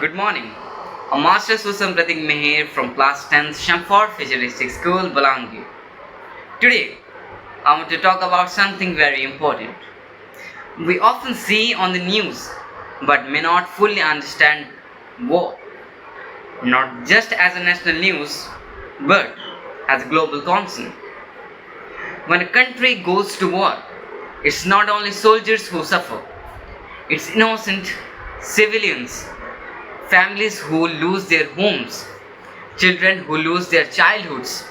Good morning. A Master Susam Pratik Meher from class 10th Shamford Futuristic School, Balangi. Today, I want to talk about something very important. We often see on the news, but may not fully understand war. Not just as a national news, but as a global concern. When a country goes to war, it's not only soldiers who suffer, it's innocent civilians, families who lose their homes, children who lose their childhoods,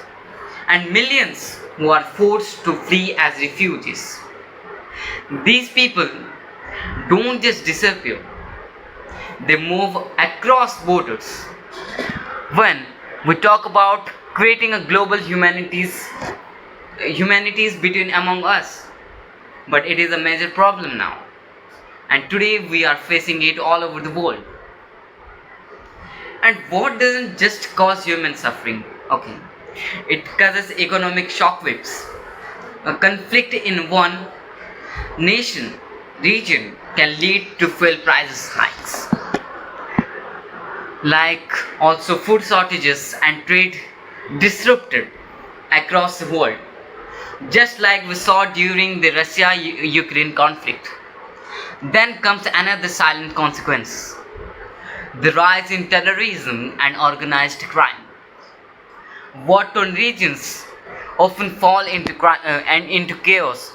and millions who are forced to flee as refugees. These people don't just disappear, they move across borders. When we talk about creating a global humanities between among us, but it is a major problem now. And today we are facing it all over the world. And war doesn't just cause human suffering, okay? It causes economic shockwaves. A conflict in one nation, region can lead to fuel prices hikes, like also food shortages and trade disrupted across the world, just like we saw during the Russia-Ukraine conflict. Then comes another silent consequence: the rise in terrorism and organized crime. War-torn regions often fall into chaos,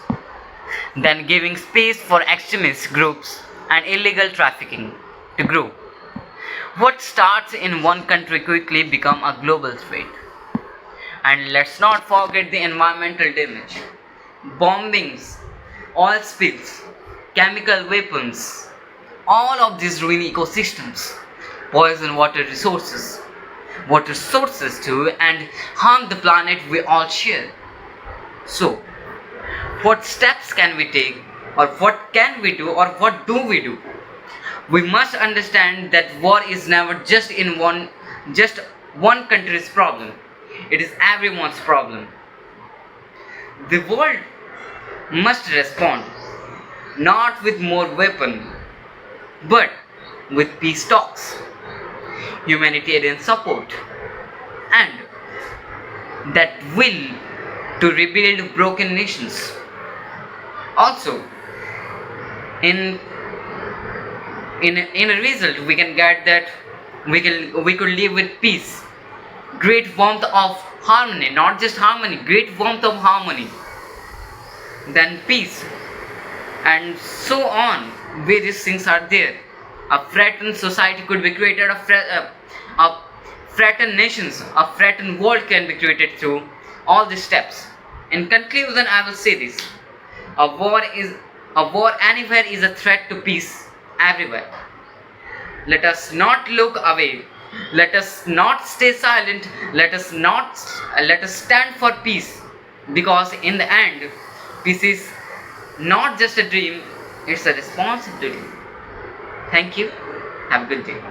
then giving space for extremist groups and illegal trafficking to grow. What starts in one country quickly become a global threat. And let's not forget the environmental damage. Bombings, oil spills, chemical weapons, all of these ruin ecosystems, poison water sources too, and harm the planet we all share. So, what steps can we take, or what can we do, or what do we do? We must understand that war is never just one country's problem. It is everyone's problem. The world must respond, not with more weapons, but with peace talks, humanitarian support, and that will to rebuild broken nations. Also, in in a result, we can get that we could live with peace, great warmth of harmony, not just harmony, great warmth of harmony, then peace, and so on. Various things are there. A fraternal society could be created, a fraternal nations, a fraternal world can be created through all these steps. In conclusion, I will say this: a war anywhere is a threat to peace everywhere. Let us not look away. Let us not stay silent. Let us stand for peace, because in the end, peace is not just a dream, it's a responsibility. Thank you. Have a good day.